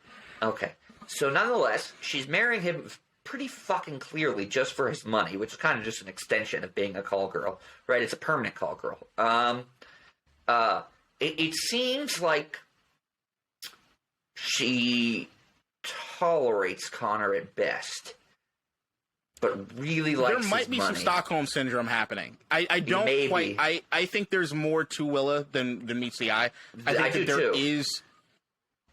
Okay. So nonetheless, she's marrying him pretty fucking clearly just for his money, which is kind of just an extension of being a call girl, right? It's a permanent call girl. It seems like she tolerates Connor at best, but really likes his money. There might be some Stockholm syndrome happening. I don't quite. I think there's more to Willa than meets the eye. I think that there is.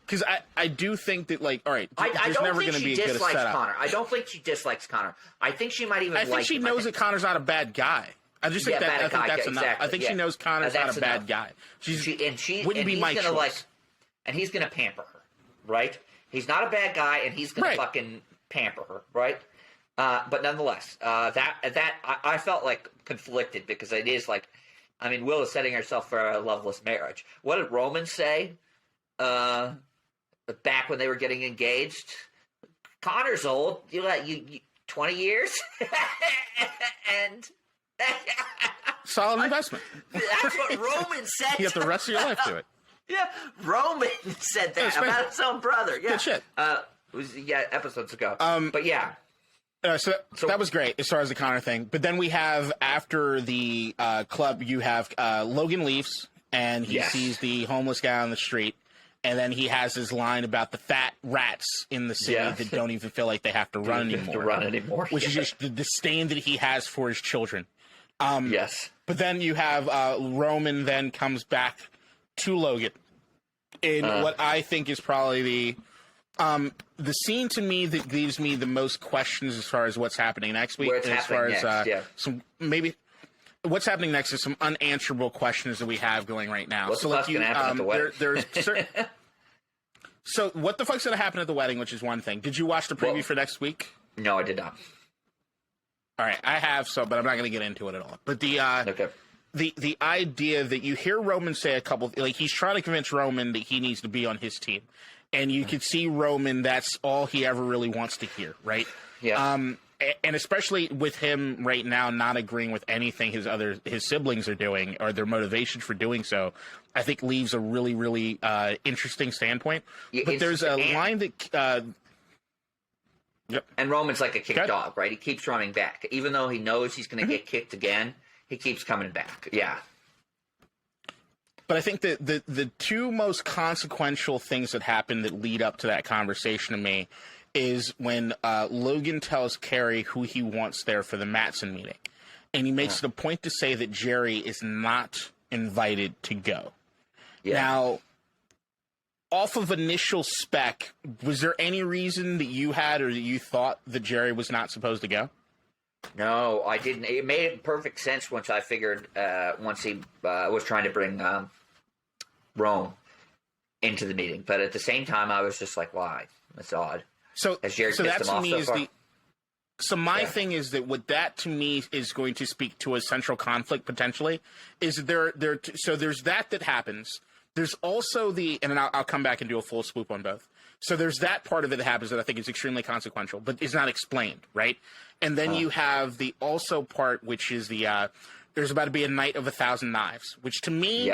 Because I do think that, like, all right, there's never going to be a good setup. Connor. I don't think she dislikes Connor. I think she might even like him. I think she knows that Connor's not a bad guy. I just think that's enough. I think she knows Connor's not a bad guy. Wouldn't be my choice. And he's going to pamper her, right? He's not a bad guy, and he's going to fucking pamper her, right? But nonetheless, I felt like conflicted because it is like, I mean, Will is setting herself for a loveless marriage. What did Roman say? Back when they were getting engaged, Connor's old. You 20 years, and solid investment. That's what Roman said. You have the rest of your life to it. Yeah, Roman said that about his own brother. Yeah, good shit. It was episodes ago. But yeah. So that was great as far as the Connor thing. But then we have after the club, you have Logan leaves and he sees the homeless guy on the street. And then he has his line about the fat rats in the city that don't even feel like they have to run anymore. Which is just the disdain that he has for his children. Yes. But then you have Roman then comes back to Logan in what I think is probably the scene to me that gives me the most questions as far as what's happening next week. What's happening next is some unanswerable questions that we have going right now. What's the fuck's going to happen at the wedding? So what the fuck's going to happen at the wedding, which is one thing. Did you watch the preview for next week? No, I did not. All right, I have some, but I'm not going to get into it at all. But Okay. the idea that you hear Roman say a couple, like he's trying to convince Roman that he needs to be on his team, and you can see Roman, that's all he ever really wants to hear, right? Yeah. And especially with him right now not agreeing with anything his siblings are doing or their motivation for doing so, I think leaves a really, really interesting standpoint. But there's a line that. Yep. And Roman's like a kick dog, right? He keeps running back, even though he knows he's going to get kicked again. He keeps coming back. Yeah. But I think that the two most consequential things that happen that lead up to that conversation to me is when Logan tells Carrie who he wants there for the Mattson meeting. And he makes it a point to say that Jerry is not invited to go. Yeah. Now, off of initial spec, was there any reason that you had or that you thought that Jerry was not supposed to go? No, I didn't. It made perfect sense once I figured, once he was trying to bring Rome into the meeting. But at the same time, I was just like, why? That's odd. So that to me is my thing is that what that to me is going to speak to a central conflict potentially is so there's that happens. There's also and I'll come back and do a full swoop on both. So there's that part of it that happens that I think is extremely consequential, but is not explained, right? And then you have the also part, which is there's about to be a night of 1,000 knives, which to me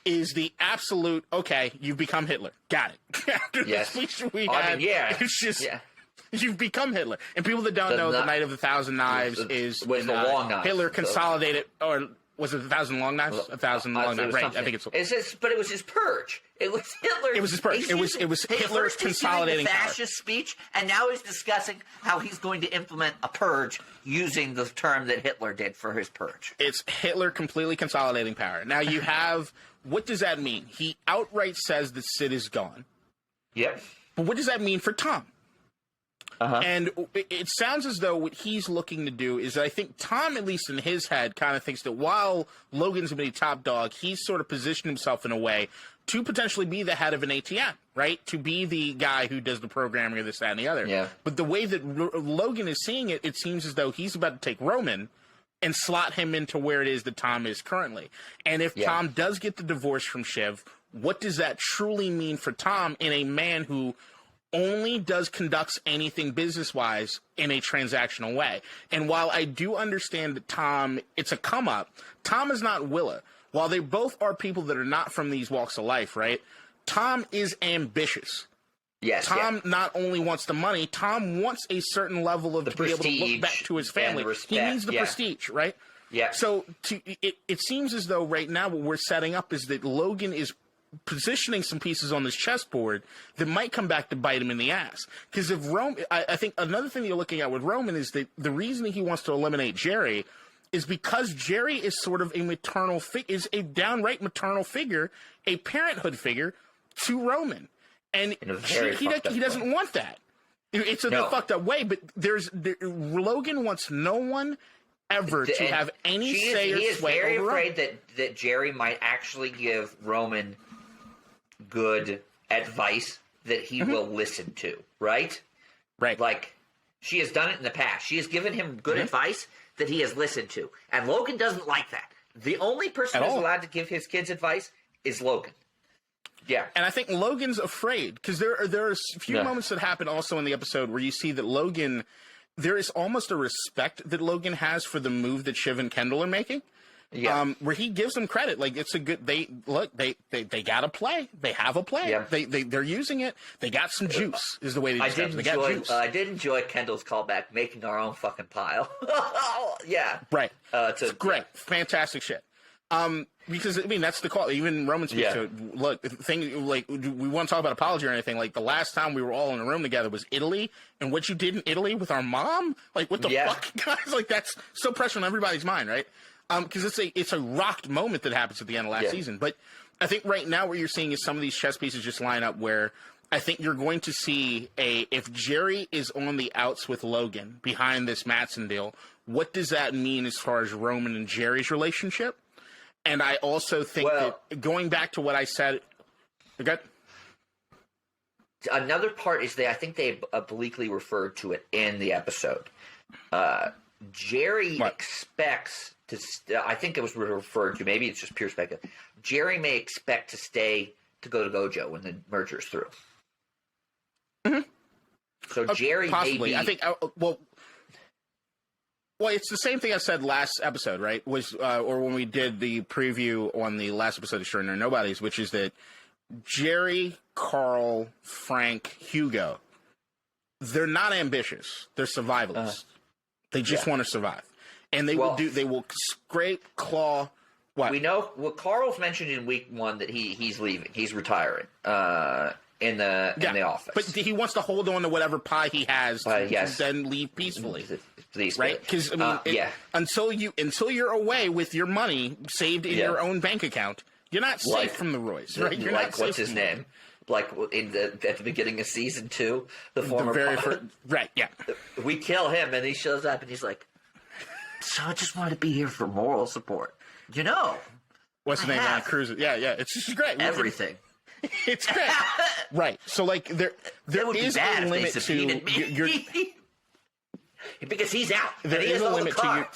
is the absolute, okay, you've become Hitler. Got it. After the speech we had, it's just, you've become Hitler. And people that don't know, the night of 1,000 knives is the long knives. Hitler consolidated, or was it 1,000 long knives? 1,000 long knives, right? I think it's. But it was his purge. It was Hitler. It was his purge. It was Hitler's consolidating power. Fascist speech, and now he's discussing how he's going to implement a purge using the term that Hitler did for his purge. It's Hitler completely consolidating power. Now you have, what does that mean? He outright says that Sid is gone. Yep. But what does that mean for Tom? And it sounds as though what he's looking to do is, I think Tom, at least in his head, kind of thinks that while Logan's going to be top dog, he's sort of positioned himself in a way to potentially be the head of an ATM, right? To be the guy who does the programming of this, that, and the other. Yeah. But the way that Logan is seeing it, it seems as though he's about to take Roman and slot him into where it is that Tom is currently. And if Tom does get the divorce from Shiv, what does that truly mean for Tom in a man who only conducts anything business-wise in a transactional way? And while I do understand that Tom, it's a come-up, Tom is not Willa. While they both are people that are not from these walks of life, right? Tom is ambitious. Yes. Tom not only wants the money, Tom wants a certain level of to be able to look back to his family. He needs the prestige, right? Yeah. So it seems as though right now what we're setting up is that Logan is positioning some pieces on this chessboard that might come back to bite him in the ass. Because if Roman, I think another thing you're looking at with Roman is that the reason he wants to eliminate Jerry is because Jerry is sort of is a downright maternal figure, a parenthood figure to Roman. And he doesn't want that. It's in a fucked up way, but Logan wants no one ever to have any say or sway over. He is very afraid that Jerry might actually give Roman good advice that he will listen to, right? Right. Like, she has done it in the past. She has given him good advice that he has listened to. And Logan doesn't like that. The only person who's allowed to give his kids advice is Logan. Yeah. And I think Logan's afraid, because there are a few moments that happen also in the episode where you see that Logan, there is almost a respect that Logan has for the move that Shiv and Kendall are making. Yeah. Where he gives them credit. Like, it's a good, they got a play. They have a play. Yeah. They're using it. They got some juice, is the way they describe it. They got juice. I did enjoy Kendall's callback, making our own fucking pile. Yeah. Right. It's great. Fantastic shit. Because, I mean, that's the call. Even Roman speaks to it. Look, we want to talk about apology or anything. Like, the last time we were all in a room together was Italy, and what you did in Italy with our mom? Like, what the fuck, guys? Like, that's so fresh on everybody's mind, right? Because it's a rocked moment that happens at the end of last season. But I think right now what you're seeing is some of these chess pieces just line up where I think you're going to see if Jerry is on the outs with Logan behind this Mattson deal, what does that mean as far as Roman and Jerry's relationship? And I also think that going back to what I said, another part is I think they obliquely referred to it in the episode. Jerry expects to. I think it was referred to. Maybe it's just pure speculation. Jerry may expect to stay to go to Gojo when the merger is through. Mm-hmm. So Jerry possibly. may be. I think. Well, it's the same thing I said last episode, right? Or when we did the preview on the last episode of Extraordinary Nobodies, which is that Jerry, Carl, Frank, Hugo, they're not ambitious. They're survivalists. They just want to survive. And they will scrape, claw. What? We know, Carl's mentioned in week 1 that he's leaving. He's retiring in the office. But he wants to hold on to whatever pie he has to then leave peacefully. Please, right? Because until you're away with your money saved in your own bank account, you're not safe from the Roys, right? You're not safe. What's his name? Like at the beginning of season 2, the former right? Yeah, we kill him and he shows up and he's like, "So I just wanted to be here for moral support, you know." What's the name? Cruiser. Yeah, it's just great. Everything. It's great, right? So like there is a limit to your because he's out. There is a limit to your.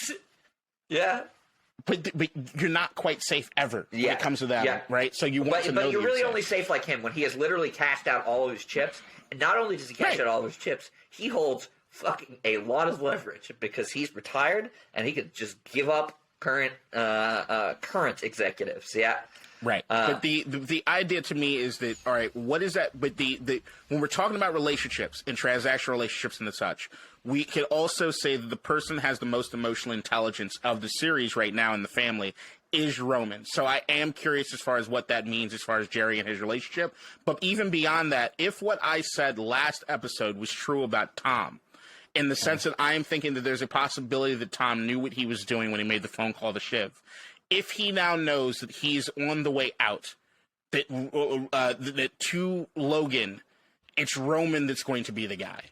Yeah. But you're not quite safe ever when it comes to that, right? So you want to know. But you're really only safe like him when he has literally cashed out all of his chips. And not only does he cash out all of his chips, he holds fucking a lot of leverage because he's retired and he could just give up current executives. Yeah. Right. But the idea to me is that, all right, what is that? But when we're talking about relationships and transactional relationships and such, we could also say that the person has the most emotional intelligence of the series right now in the family is Roman. So I am curious as far as what that means as far as Jerry and his relationship. But even beyond that, if what I said last episode was true about Tom, in the sense that I am thinking that there's a possibility that Tom knew what he was doing when he made the phone call to Shiv. If he now knows that he's on the way out, that to Logan, it's Roman that's going to be the guy.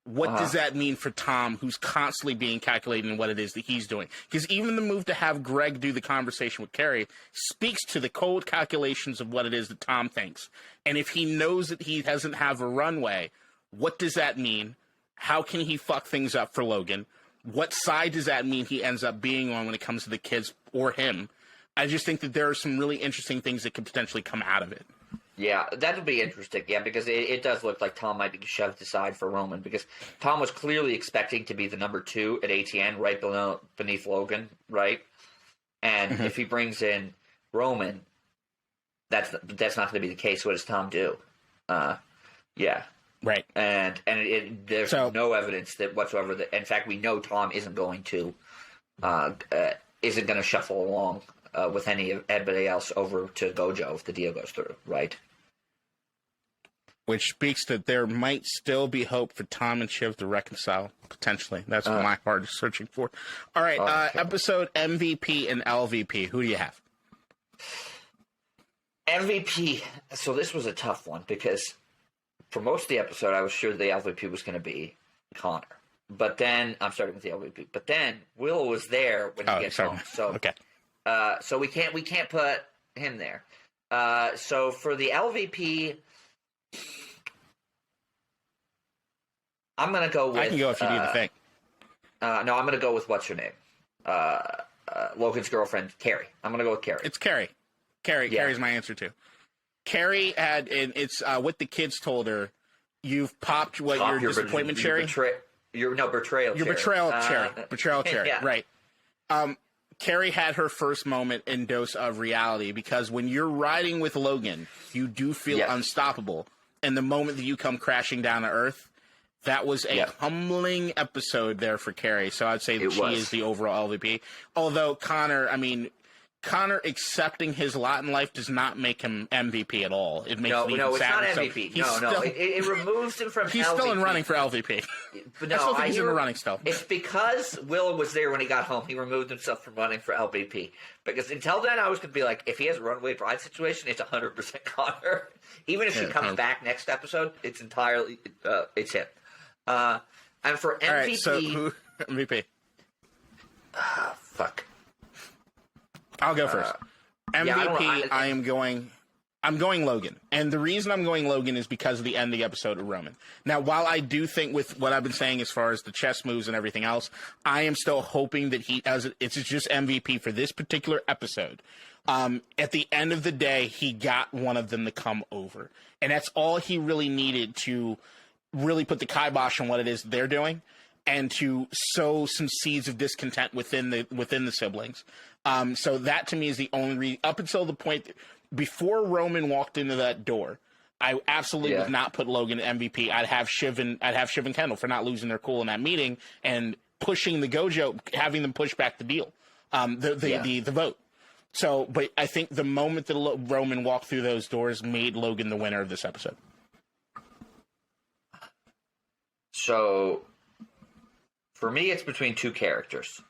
What does that mean for Tom, who's constantly being calculated in what it is that he's doing? Because even the move to have Greg do the conversation with Carrie speaks to the cold calculations of what it is that Tom thinks. And if he knows that he doesn't have a runway, what does that mean? How can he fuck things up for Logan? What side does that mean he ends up being on when it comes to the kids or him? I just think that there are some really interesting things that could potentially come out of it. Yeah, that would be interesting. Yeah, because it does look like Tom might be shoved aside for Roman because Tom was clearly expecting to be the number 2 at ATN right beneath Logan, right? And if he brings in Roman, that's not going to be the case. What does Tom do? Yeah. Right. And there's no evidence that whatsoever that, in fact, we know Tom isn't going to shuffle along with anybody else over to Gojo if the deal goes through, right? Which speaks that there might still be hope for Tom and Shiv to reconcile, potentially. That's what my heart is searching for. All right, episode MVP and LVP. Who do you have? MVP. So this was a tough one because for most of the episode, I was sure the LVP was going to be Connor. But then, I'm starting with the LVP. But then, Will was there when he gets home. So, okay. So we can't put him there. So for the LVP, I'm going to go with... I can go if you need to think. No, I'm going to go with what's her name? Logan's girlfriend, Carrie. I'm going to go with Carrie. It's Carrie. Carrie's my answer too. Carrie had, and it's what the kids told her. You've popped your disappointment cherry. Betrayal. Your betrayal cherry. Betrayal cherry. Yeah. Right. Carrie had her first moment and dose of reality because when you're riding with Logan, you do feel unstoppable. And the moment that you come crashing down to earth, that was a humbling episode there for Carrie. So I'd say that she is the overall LVP. Although Connor accepting his lot in life does not make him MVP at all. It makes him even sadder. It's not MVP. It removes him from he's LVP. Still in running for LVP. But no, I still think he's in the running still. It's because Will was there when he got home. He removed himself from running for LVP. Because until then, I was going to be like, if he has a runaway bride situation, it's 100% Connor. Even if she comes back next episode, it's entirely it's him. And for MVP... All right, so who MVP? Fuck. I'll go first. MVP, I am going I'm going Logan. And the reason I'm going Logan is because of the end of the episode of Roman. Now, while I do think with what I've been saying as far as the chess moves and everything else, I am still hoping that he does it. It's just MVP for this particular episode. At the end of the day, he got one of them to come over. And that's all he really needed to really put the kibosh on what it is they're doing and to sow some seeds of discontent within the siblings. So that to me is the only reason, up until the point before Roman walked into that door, I absolutely would not put Logan at MVP. I'd have Shiv and Kendall for not losing their cool in that meeting and pushing the Gojo, having them push back the deal, the vote. So, but I think the moment that Roman walked through those doors made Logan the winner of this episode. So, for me, it's between two characters.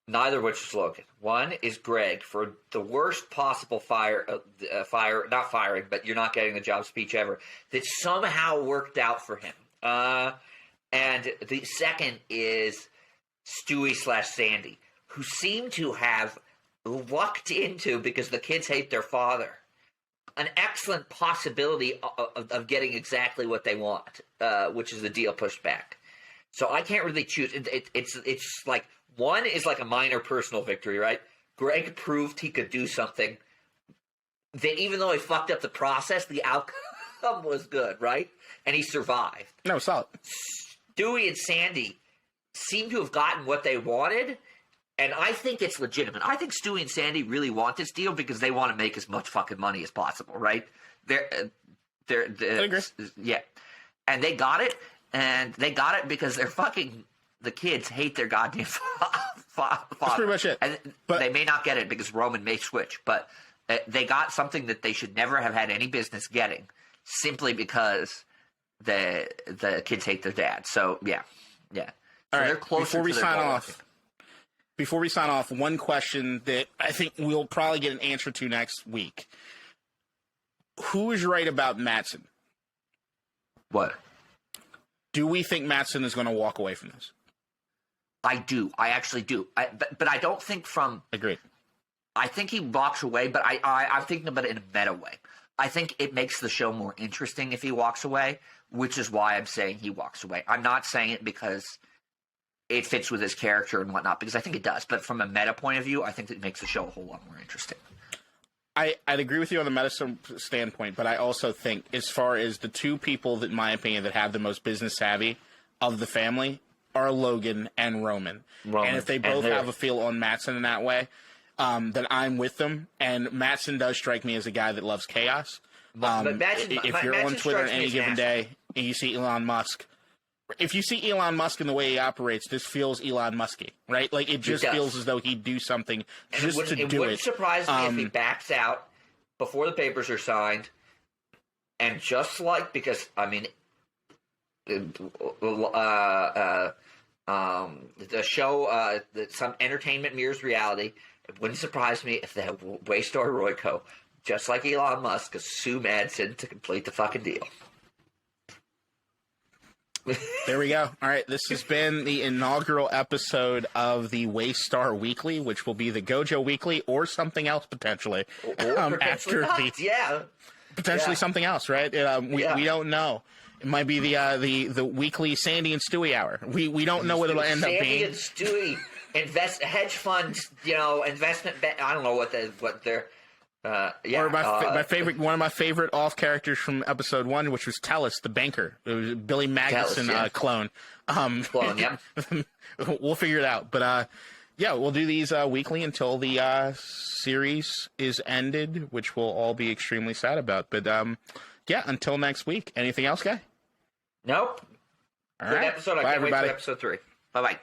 Neither of which is Logan. One is Greg for the worst possible not firing, but you're not getting the job speech ever, that somehow worked out for him. And the second is Stewie/Sandy, who seem to have lucked into, because the kids hate their father, an excellent possibility of getting exactly what they want, which is the deal pushed back. So I can't really choose. It's like, one is like a minor personal victory, right? Greg proved he could do something that even though he fucked up the process, the outcome was good, right? And he survived. No, solid. Stewie and Sandy seem to have gotten what they wanted, and I think it's legitimate. I think Stewie and Sandy really want this deal because they want to make as much fucking money as possible, right? I agree. Yeah. And they got it, because they're fucking... The kids hate their goddamn father. That's pretty much it. And they may not get it because Roman may switch, but they got something that they should never have had any business getting, simply because the kids hate their dad. So yeah. So all right. They're closer Before we sign off, one question that I think we'll probably get an answer to next week: who is right about Matsson? What? Do we think Matsson is going to walk away from this? I do. I actually do. But I don't think from... Agreed. I think he walks away, but I'm thinking about it in a meta way. I think it makes the show more interesting if he walks away, which is why I'm saying he walks away. I'm not saying it because it fits with his character and whatnot, because I think it does. But from a meta point of view, I think it makes the show a whole lot more interesting. I'd agree with you on the meta standpoint, but I also think as far as the two people that, in my opinion, that have the most business savvy of the family are Logan and Roman. And if they both have a feel on Matsson in that way, then I'm with them. And Matsson does strike me as a guy that loves chaos. If you're on Twitter on any given day and you see Elon Musk, if you see Elon Musk and the way he operates, this feels Elon Musky, right? Like, it just feels as though he'd do something just to do it. It wouldn't surprise me if he backs out before the papers are signed. And just like, because, I mean, the show, some entertainment mirrors reality. It wouldn't surprise me if they have Waystar Royco, just like Elon Musk, sue Matsson to complete the fucking deal. There we go. All right, this has been the inaugural episode of the Waystar Weekly, which will be the Gojo Weekly or something else potentially. Potentially something else, right? We don't know. It might be the weekly Sandy and Stewie hour. We don't know what it'll end up being. Sandy and Stewie hedge funds, investment. I don't know what they're. Or one of my favorite off characters from episode 1, which was Tellus, the banker. It was Billy Magnuson clone. Clone, yeah. We'll figure it out, but we'll do these weekly until the series is ended, which we'll all be extremely sad about. But until next week. Anything else, guy? Nope. All right. Episode. I Bye, can't everybody. wait for episode 3. Bye-bye.